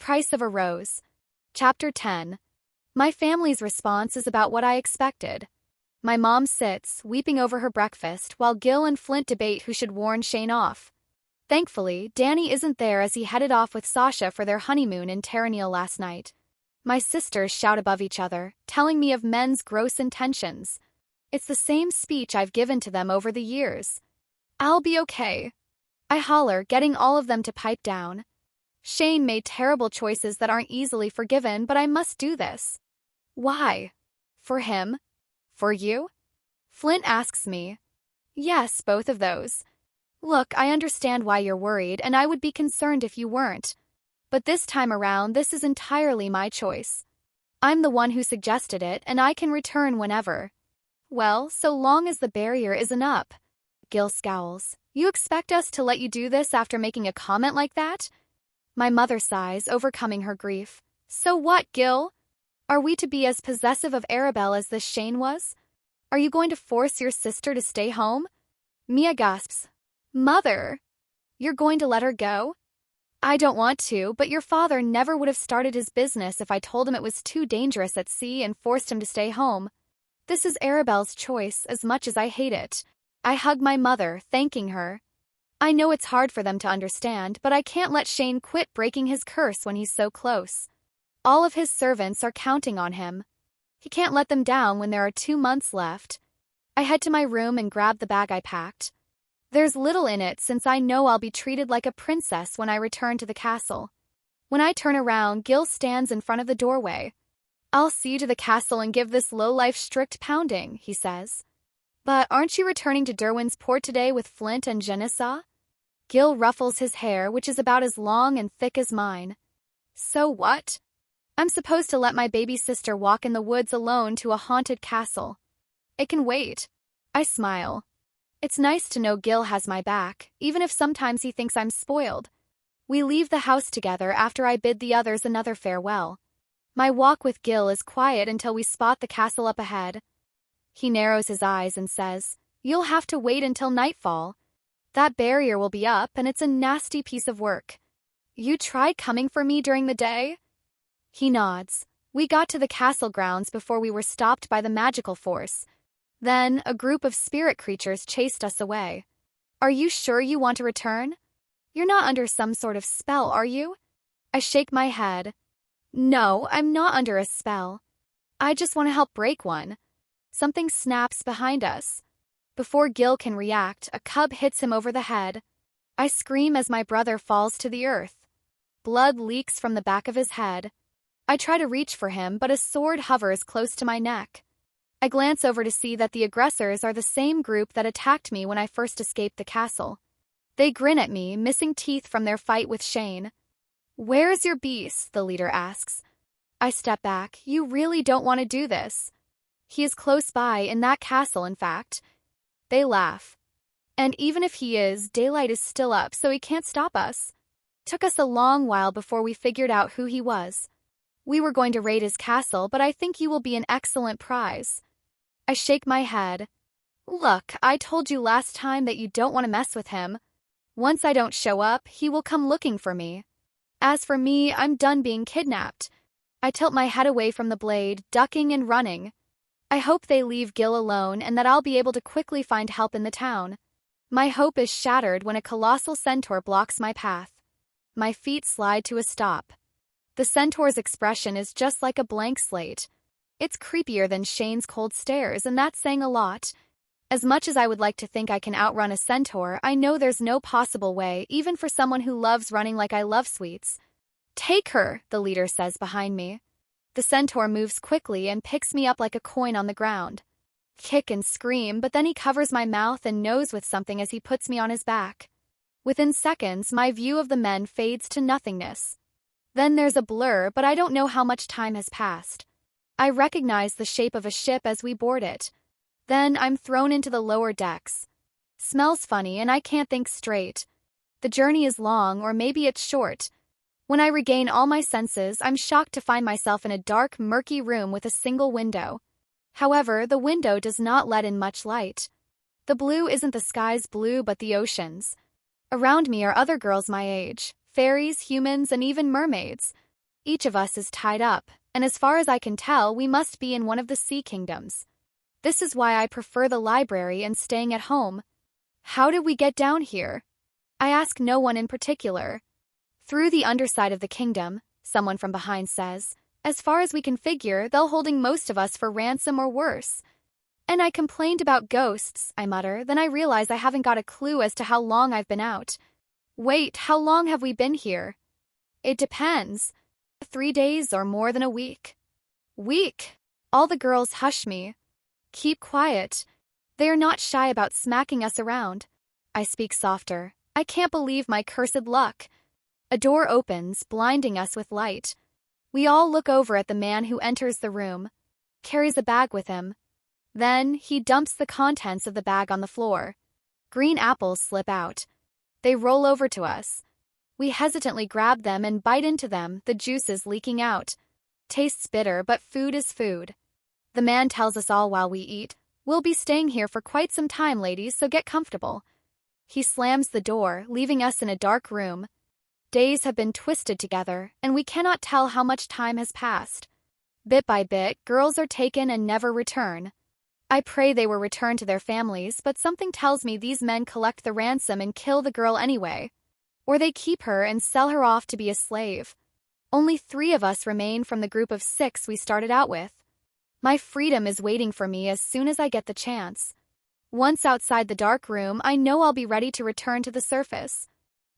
Price of a Rose. Chapter 10. My family's response is about what I expected. My mom sits, weeping over her breakfast, while Gil and Flint debate who should warn Shane off. Thankfully, Danny isn't there as he headed off with Sasha for their honeymoon in Terranil last night. My sisters shout above each other, telling me of men's gross intentions. It's the same speech I've given to them over the years. I'll be okay, I holler, getting all of them to pipe down. Shane made terrible choices that aren't easily forgiven, but I must do this. Why? For him? For you? Flint asks me. Yes, both of those. Look, I understand why you're worried, and I would be concerned if you weren't. But this time around, this is entirely my choice. I'm the one who suggested it, and I can return whenever. Well, so long as the barrier isn't up. Gil scowls. You expect us to let you do this after making a comment like that? My mother sighs, overcoming her grief. So what, Gil? Are we to be as possessive of Arabelle as this Shane was? Are you going to force your sister to stay home? Mia gasps. Mother! You're going to let her go? I don't want to, but your father never would have started his business if I told him it was too dangerous at sea and forced him to stay home. This is Arabelle's choice, as much as I hate it. I hug my mother, thanking her. I know it's hard for them to understand, but I can't let Shane quit breaking his curse when he's so close. All of his servants are counting on him. He can't let them down when there are 2 months left. I head to my room and grab the bag I packed. There's little in it since I know I'll be treated like a princess when I return to the castle. When I turn around, Gil stands in front of the doorway. I'll see you to the castle and give this lowlife strict pounding, he says. But aren't you returning to Derwin's Port today with Flint and Janissa? Gil ruffles his hair, which is about as long and thick as mine. So what? I'm supposed to let my baby sister walk in the woods alone to a haunted castle. It can wait. I smile. It's nice to know Gil has my back, even if sometimes he thinks I'm spoiled. We leave the house together after I bid the others another farewell. My walk with Gil is quiet until we spot the castle up ahead. He narrows his eyes and says, You'll have to wait until nightfall. That barrier will be up, and it's a nasty piece of work. You tried coming for me during the day? He nods. We got to the castle grounds before we were stopped by the magical force. Then, a group of spirit creatures chased us away. Are you sure you want to return? You're not under some sort of spell, are you? I shake my head. No, I'm not under a spell. I just want to help break one. Something snaps behind us. Before Gil can react, a cub hits him over the head. I scream as my brother falls to the earth. Blood leaks from the back of his head. I try to reach for him, but a sword hovers close to my neck. I glance over to see that the aggressors are the same group that attacked me when I first escaped the castle. They grin at me, missing teeth from their fight with Shane. Where's your beast? The leader asks. I step back. You really don't want to do this. He is close by, in that castle, in fact. They laugh. And even if he is, daylight is still up, so he can't stop us. Took us a long while before we figured out who he was. We were going to raid his castle, but I think you will be an excellent prize. I shake my head. Look, I told you last time that you don't want to mess with him. Once I don't show up, he will come looking for me. As for me, I'm done being kidnapped. I tilt my head away from the blade, ducking and running. I hope they leave Gil alone and that I'll be able to quickly find help in the town. My hope is shattered when a colossal centaur blocks my path. My feet slide to a stop. The centaur's expression is just like a blank slate. It's creepier than Shane's cold stares, and that's saying a lot. As much as I would like to think I can outrun a centaur, I know there's no possible way, even for someone who loves running like I love sweets. Take her, the leader says behind me. The centaur moves quickly and picks me up like a coin on the ground. Kick and scream, but then he covers my mouth and nose with something as he puts me on his back. Within seconds, my view of the men fades to nothingness. Then there's a blur, but I don't know how much time has passed. I recognize the shape of a ship as we board it. Then I'm thrown into the lower decks. Smells funny and I can't think straight. The journey is long, or maybe it's short. When I regain all my senses, I'm shocked to find myself in a dark, murky room with a single window. However, the window does not let in much light. The blue isn't the sky's blue but the ocean's. Around me are other girls my age, fairies, humans, and even mermaids. Each of us is tied up, and as far as I can tell, we must be in one of the sea kingdoms. This is why I prefer the library and staying at home. How did we get down here? I ask no one in particular. Through the underside of the kingdom, someone from behind says. As far as we can figure, they're holding most of us for ransom or worse. And I complained about ghosts, I mutter, then I realize I haven't got a clue as to how long I've been out. Wait, how long have we been here? It depends. 3 days or more than a week. Week! All the girls hush me. Keep quiet. They are not shy about smacking us around. I speak softer. I can't believe my cursed luck. A door opens, blinding us with light. We all look over at the man who enters the room, carries a bag with him. Then he dumps the contents of the bag on the floor. Green apples slip out. They roll over to us. We hesitantly grab them and bite into them, the juices leaking out. Tastes bitter, but food is food. The man tells us all while we eat, "We'll be staying here for quite some time, ladies, so get comfortable." He slams the door, leaving us in a dark room. Days have been twisted together, and we cannot tell how much time has passed. Bit by bit, girls are taken and never return. I pray they were returned to their families, but something tells me these men collect the ransom and kill the girl anyway. Or they keep her and sell her off to be a slave. Only 3 of us remain from the group of 6 we started out with. My freedom is waiting for me as soon as I get the chance. Once outside the dark room, I know I'll be ready to return to the surface.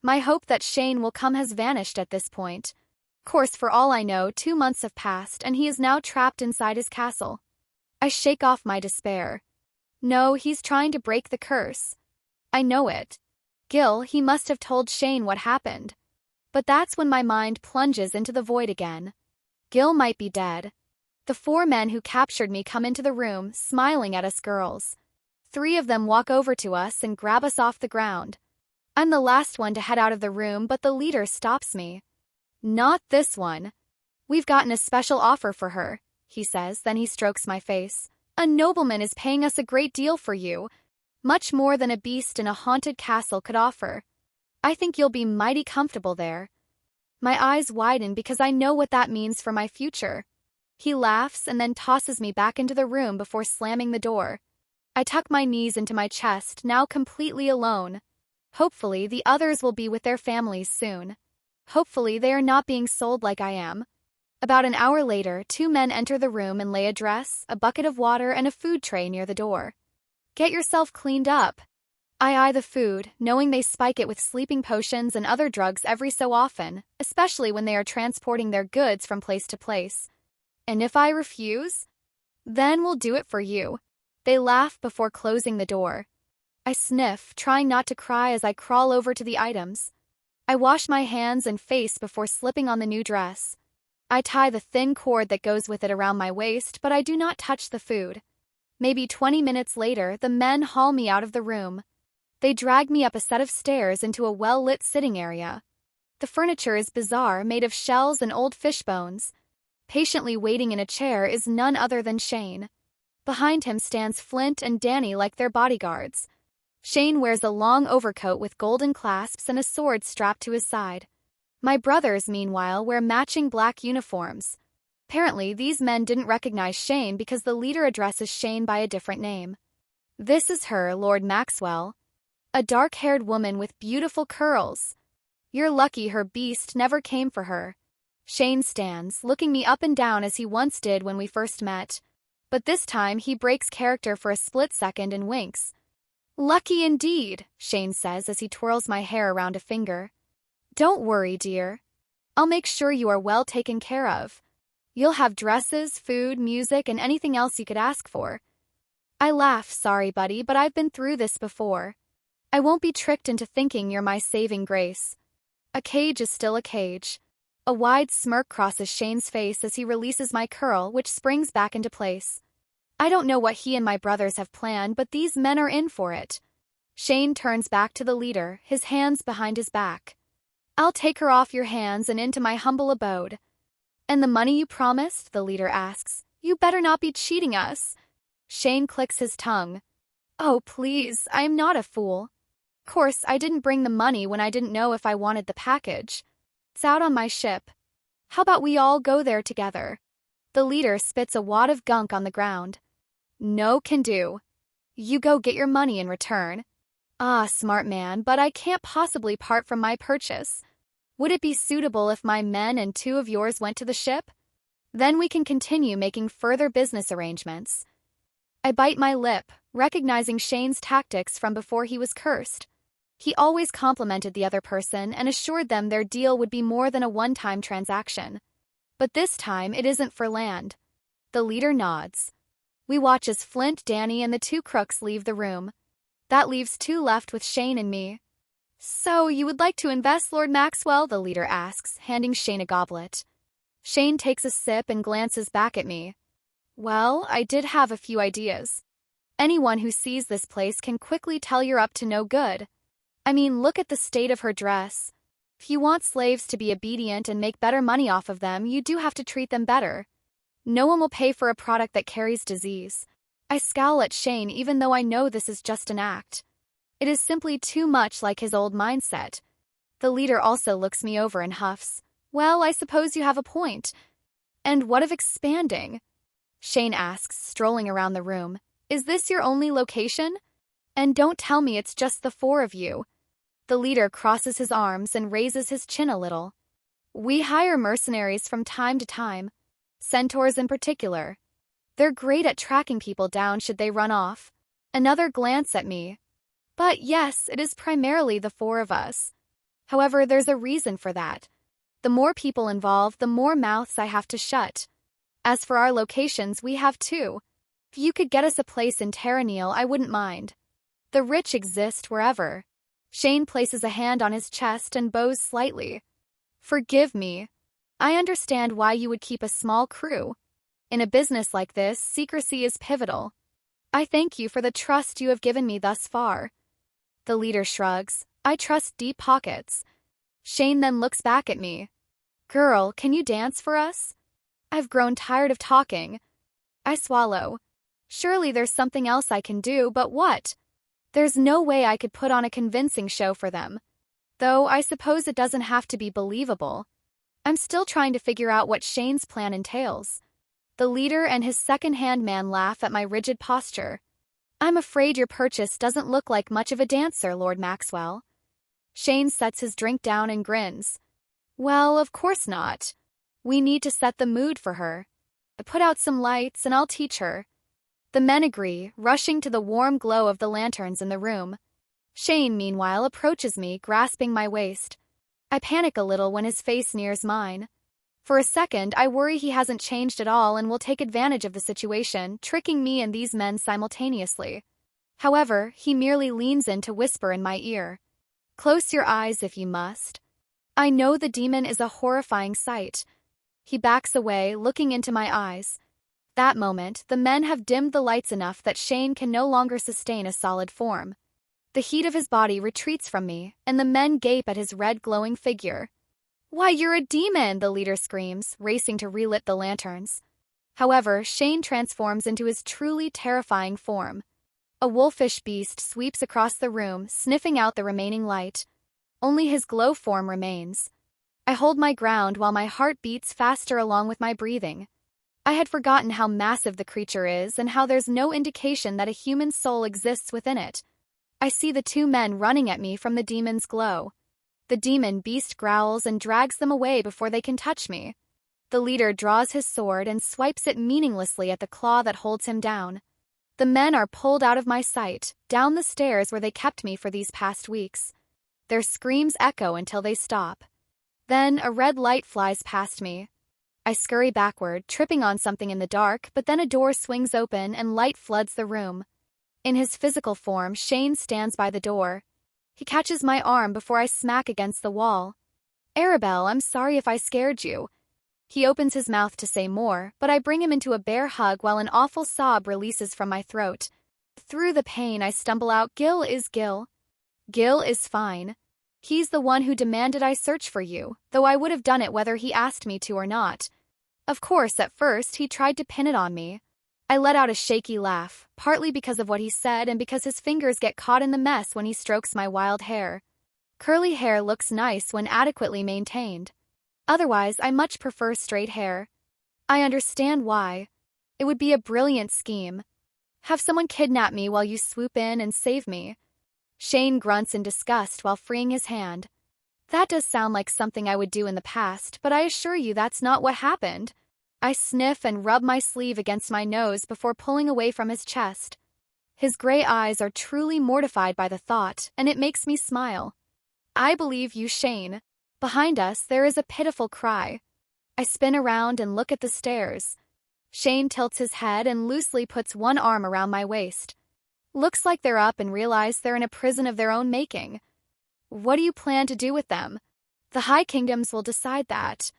My hope that Shane will come has vanished at this point. Of course, for all I know, 2 months have passed, and he is now trapped inside his castle. I shake off my despair. No, he's trying to break the curse. I know it. Gil, he must have told Shane what happened. But that's when my mind plunges into the void again. Gil might be dead. The 4 men who captured me come into the room, smiling at us girls. 3 of them walk over to us and grab us off the ground. I'm the last one to head out of the room, but the leader stops me. Not this one. We've gotten a special offer for her, he says, then he strokes my face. A nobleman is paying us a great deal for you. Much more than a beast in a haunted castle could offer. I think you'll be mighty comfortable there. My eyes widen because I know what that means for my future. He laughs and then tosses me back into the room before slamming the door. I tuck my knees into my chest, now completely alone. Hopefully, the others will be with their families soon. Hopefully, they are not being sold like I am. About an hour later, 2 men enter the room and lay a dress, a bucket of water, and a food tray near the door. Get yourself cleaned up. I eye the food, knowing they spike it with sleeping potions and other drugs every so often, especially when they are transporting their goods from place to place. And if I refuse? Then we'll do it for you. They laugh before closing the door. I sniff, trying not to cry as I crawl over to the items. I wash my hands and face before slipping on the new dress. I tie the thin cord that goes with it around my waist, but I do not touch the food. Maybe 20 minutes later, the men haul me out of the room. They drag me up a set of stairs into a well-lit sitting area. The furniture is bizarre, made of shells and old fish bones. Patiently waiting in a chair is none other than Shane. Behind him stands Flint and Danny like their bodyguards. Shane wears a long overcoat with golden clasps and a sword strapped to his side. My brothers, meanwhile, wear matching black uniforms. Apparently, these men didn't recognize Shane because the leader addresses Shane by a different name. This is her, Lord Maxwell. A dark-haired woman with beautiful curls. You're lucky her beast never came for her. Shane stands, looking me up and down as he once did when we first met. But this time, he breaks character for a split second and winks. Lucky indeed, Shane says as he twirls my hair around a finger. Don't worry, dear. I'll make sure you are well taken care of. You'll have dresses, food, music, and anything else you could ask for. I laugh, sorry, buddy, but I've been through this before. I won't be tricked into thinking you're my saving grace. A cage is still a cage. A wide smirk crosses Shane's face as he releases my curl, which springs back into place. I don't know what he and my brothers have planned, but these men are in for it. Shane turns back to the leader, his hands behind his back. I'll take her off your hands and into my humble abode. And the money you promised? The leader asks. You better not be cheating us. Shane clicks his tongue. Oh, please, I'm not a fool. Of course, I didn't bring the money when I didn't know if I wanted the package. It's out on my ship. How about we all go there together? The leader spits a wad of gunk on the ground. No can do. You go get your money in return. Ah, smart man, but I can't possibly part from my purchase. Would it be suitable if my men and 2 of yours went to the ship? Then we can continue making further business arrangements. I bite my lip, recognizing Shane's tactics from before he was cursed. He always complimented the other person and assured them their deal would be more than a one-time transaction. But this time it isn't for land. The leader nods. We watch as Flint, Danny, and the 2 crooks leave the room. That leaves 2 left with Shane and me. So, you would like to invest, Lord Maxwell? The leader asks, handing Shane a goblet. Shane takes a sip and glances back at me. Well, I did have a few ideas. Anyone who sees this place can quickly tell you're up to no good. I mean, look at the state of her dress. If you want slaves to be obedient and make better money off of them, you do have to treat them better. No one will pay for a product that carries disease. I scowl at Shane even though I know this is just an act. It is simply too much like his old mindset. The leader also looks me over and huffs. Well, I suppose you have a point. And what of expanding? Shane asks, strolling around the room. Is this your only location? And don't tell me it's just the 4 of you. The leader crosses his arms and raises his chin a little. We hire mercenaries from time to time. Centaurs in particular. They're great at tracking people down should they run off. Another glance at me. But yes, it is primarily the 4 of us. However, there's a reason for that. The more people involved, the more mouths I have to shut. As for our locations, we have 2. If you could get us a place in Terranil, I wouldn't mind. The rich exist wherever. Shane places a hand on his chest and bows slightly. Forgive me. I understand why you would keep a small crew. In a business like this, secrecy is pivotal. I thank you for the trust you have given me thus far. The leader shrugs. I trust deep pockets. Shane then looks back at me. Girl, can you dance for us? I've grown tired of talking. I swallow. Surely there's something else I can do, but what? There's no way I could put on a convincing show for them. Though I suppose it doesn't have to be believable. I'm still trying to figure out what Shane's plan entails. The leader and his second-hand man laugh at my rigid posture. I'm afraid your purchase doesn't look like much of a dancer, Lord Maxwell. Shane sets his drink down and grins. Well, of course not. We need to set the mood for her. Put out some lights and I'll teach her. The men agree, rushing to the warm glow of the lanterns in the room. Shane, meanwhile, approaches me, grasping my waist. I panic a little when his face nears mine. For a second, I worry he hasn't changed at all and will take advantage of the situation, tricking me and these men simultaneously. However, he merely leans in to whisper in my ear. Close your eyes if you must. I know the demon is a horrifying sight. He backs away, looking into my eyes. That moment, the men have dimmed the lights enough that Shane can no longer sustain a solid form. The heat of his body retreats from me, and the men gape at his red glowing figure. Why, you're a demon, the leader screams, racing to relit the lanterns. However, Shane transforms into his truly terrifying form. A wolfish beast sweeps across the room, sniffing out the remaining light. Only his glow form remains. I hold my ground while my heart beats faster along with my breathing. I had forgotten how massive the creature is and how there's no indication that a human soul exists within it. I see the 2 men running at me from the demon's glow. The demon beast growls and drags them away before they can touch me. The leader draws his sword and swipes it meaninglessly at the claw that holds him down. The men are pulled out of my sight, down the stairs where they kept me for these past weeks. Their screams echo until they stop. Then a red light flies past me. I scurry backward, tripping on something in the dark, but then a door swings open and light floods the room. In his physical form, Shane stands by the door. He catches my arm before I smack against the wall. Arabelle, I'm sorry if I scared you. He opens his mouth to say more, but I bring him into a bear hug while an awful sob releases from my throat. Through the pain, I stumble out, Gil is Gil. Gil is fine. He's the one who demanded I search for you, though I would have done it whether he asked me to or not. Of course, at first, he tried to pin it on me. I let out a shaky laugh, partly because of what he said and because his fingers get caught in the mess when he strokes my wild hair. Curly hair looks nice when adequately maintained. Otherwise, I much prefer straight hair. I understand why. It would be a brilliant scheme. Have someone kidnap me while you swoop in and save me. Shane grunts in disgust while freeing his hand. That does sound like something I would do in the past, but I assure you that's not what happened. I sniff and rub my sleeve against my nose before pulling away from his chest. His gray eyes are truly mortified by the thought, and it makes me smile. I believe you, Shane. Behind us, there is a pitiful cry. I spin around and look at the stairs. Shane tilts his head and loosely puts one arm around my waist. Looks like they're up and realize they're in a prison of their own making. What do you plan to do with them? The High Kingdoms will decide that.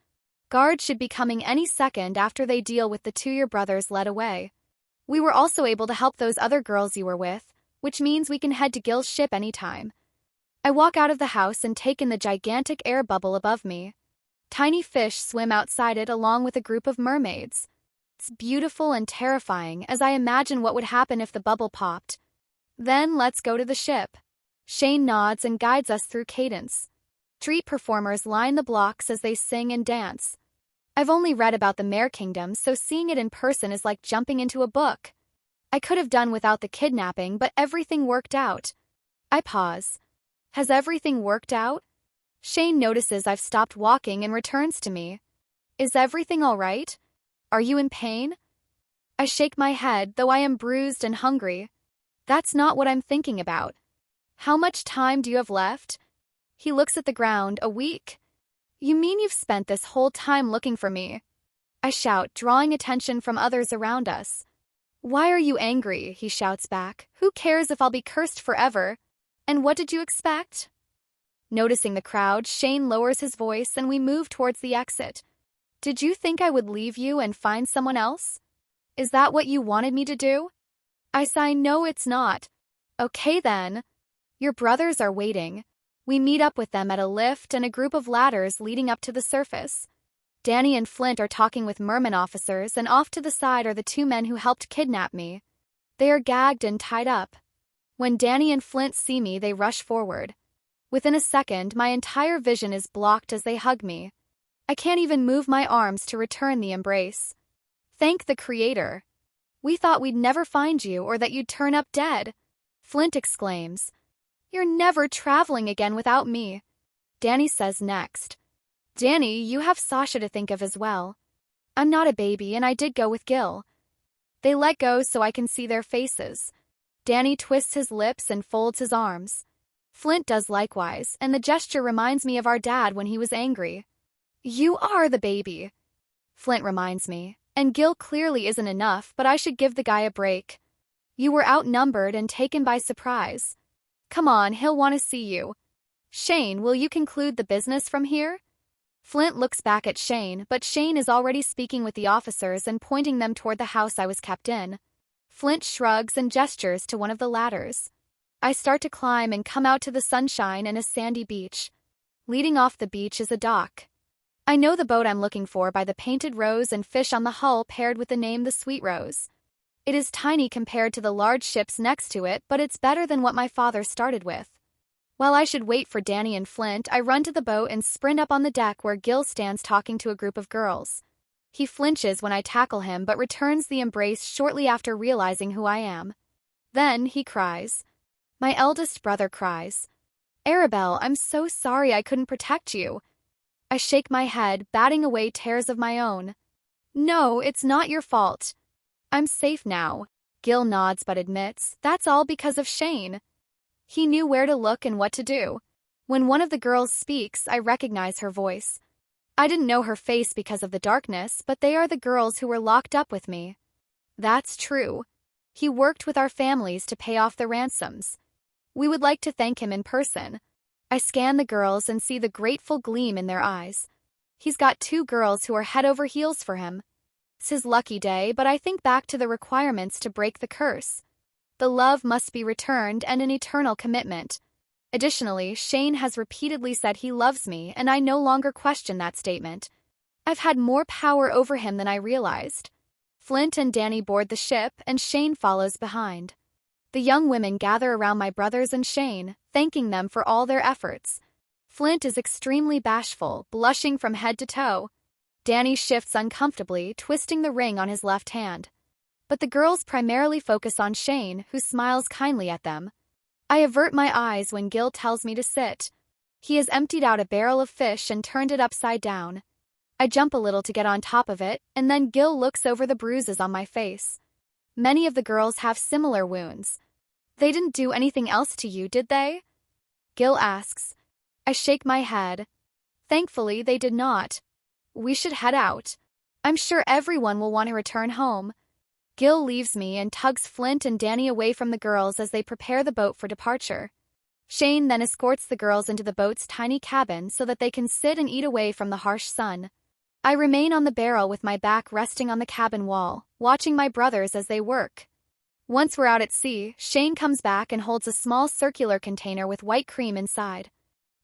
Guards should be coming any second after they deal with the two your brothers led away. We were also able to help those other girls you were with, which means we can head to Gil's ship anytime. I walk out of the house and take in the gigantic air bubble above me. Tiny fish swim outside it along with a group of mermaids. It's beautiful and terrifying as I imagine what would happen if the bubble popped. Then let's go to the ship. Shane nods and guides us through cadence. Street performers line the blocks as they sing and dance. I've only read about the Mare Kingdom, so seeing it in person is like jumping into a book. I could have done without the kidnapping, but everything worked out. I pause. Has everything worked out? Shane notices I've stopped walking and returns to me. Is everything all right? Are you in pain? I shake my head, though I am bruised and hungry. That's not what I'm thinking about. How much time do you have left? He looks at the ground. A week? You mean you've spent this whole time looking for me? I shout, drawing attention from others around us. Why are you angry? He shouts back. Who cares if I'll be cursed forever? And what did you expect? Noticing the crowd, Shane lowers his voice and we move towards the exit. Did you think I would leave you and find someone else? Is that what you wanted me to do? I sigh, no, it's not. Okay then. Your brothers are waiting. We meet up with them at a lift and a group of ladders leading up to the surface. Danny and Flint are talking with merman officers, and off to the side are the two men who helped kidnap me. They are gagged and tied up. When Danny and Flint see me, they rush forward. Within a second, my entire vision is blocked as they hug me. I can't even move my arms to return the embrace. Thank the Creator. We thought we'd never find you or that you'd turn up dead. Flint exclaims. You're never traveling again without me. Danny says next. Danny, you have Sasha to think of as well. I'm not a baby and I did go with Gil. They let go so I can see their faces. Danny twists his lips and folds his arms. Flint does likewise, and the gesture reminds me of our dad when he was angry. You are the baby, Flint reminds me, and Gil clearly isn't enough, but I should give the guy a break. You were outnumbered and taken by surprise. Come on, he'll want to see you. Shane, will you conclude the business from here? Flint looks back at Shane, but Shane is already speaking with the officers and pointing them toward the house I was kept in. Flint shrugs and gestures to one of the ladders. I start to climb and come out to the sunshine and a sandy beach. Leading off the beach is a dock. I know the boat I'm looking for by the painted rose and fish on the hull paired with the name the Sweet Rose. It is tiny compared to the large ships next to it, but it's better than what my father started with. While I should wait for Danny and Flint, I run to the boat and sprint up on the deck where Gil stands talking to a group of girls. He flinches when I tackle him but returns the embrace shortly after realizing who I am. Then he cries. My eldest brother cries. Arabelle, I'm so sorry I couldn't protect you. I shake my head, batting away tears of my own. No, it's not your fault. I'm safe now. Gil nods but admits, that's all because of Shane. He knew where to look and what to do. When one of the girls speaks, I recognize her voice. I didn't know her face because of the darkness, but they are the girls who were locked up with me. That's true. He worked with our families to pay off the ransoms. We would like to thank him in person. I scan the girls and see the grateful gleam in their eyes. He's got two girls who are head over heels for him. It's his lucky day, but I think back to the requirements to break the curse. The love must be returned and an eternal commitment. Additionally, Shane has repeatedly said he loves me, and I no longer question that statement. I've had more power over him than I realized. Flint and Danny board the ship, and Shane follows behind. The young women gather around my brothers and Shane, thanking them for all their efforts. Flint is extremely bashful, blushing from head to toe. Danny shifts uncomfortably, twisting the ring on his left hand. But the girls primarily focus on Shane, who smiles kindly at them. I avert my eyes when Gil tells me to sit. He has emptied out a barrel of fish and turned it upside down. I jump a little to get on top of it, and then Gil looks over the bruises on my face. Many of the girls have similar wounds. They didn't do anything else to you, did they? Gil asks. I shake my head. Thankfully, they did not. We should head out. I'm sure everyone will want to return home. Gil leaves me and tugs Flint and Danny away from the girls as they prepare the boat for departure. Shane then escorts the girls into the boat's tiny cabin so that they can sit and eat away from the harsh sun. I remain on the barrel with my back resting on the cabin wall, watching my brothers as they work. Once we're out at sea, Shane comes back and holds a small circular container with white cream inside.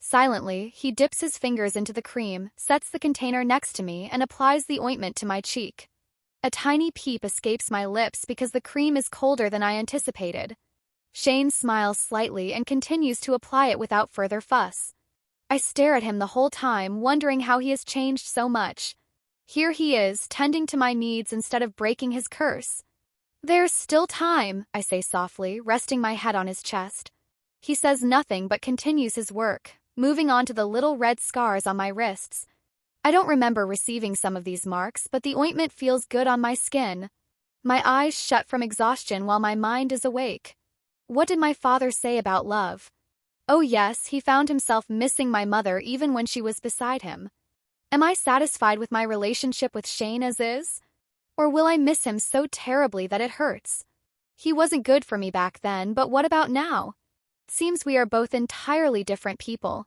Silently, he dips his fingers into the cream, sets the container next to me, and applies the ointment to my cheek. A tiny peep escapes my lips because the cream is colder than I anticipated. Shane smiles slightly and continues to apply it without further fuss. I stare at him the whole time, wondering how he has changed so much. Here he is, tending to my needs instead of breaking his curse. There's still time, I say softly, resting my head on his chest. He says nothing but continues his work, moving on to the little red scars on my wrists. I don't remember receiving some of these marks, but the ointment feels good on my skin. My eyes shut from exhaustion while my mind is awake. What did my father say about love? Oh yes, he found himself missing my mother even when she was beside him. Am I satisfied with my relationship with Shane as is? Or will I miss him so terribly that it hurts? He wasn't good for me back then, but what about now? Seems we are both entirely different people.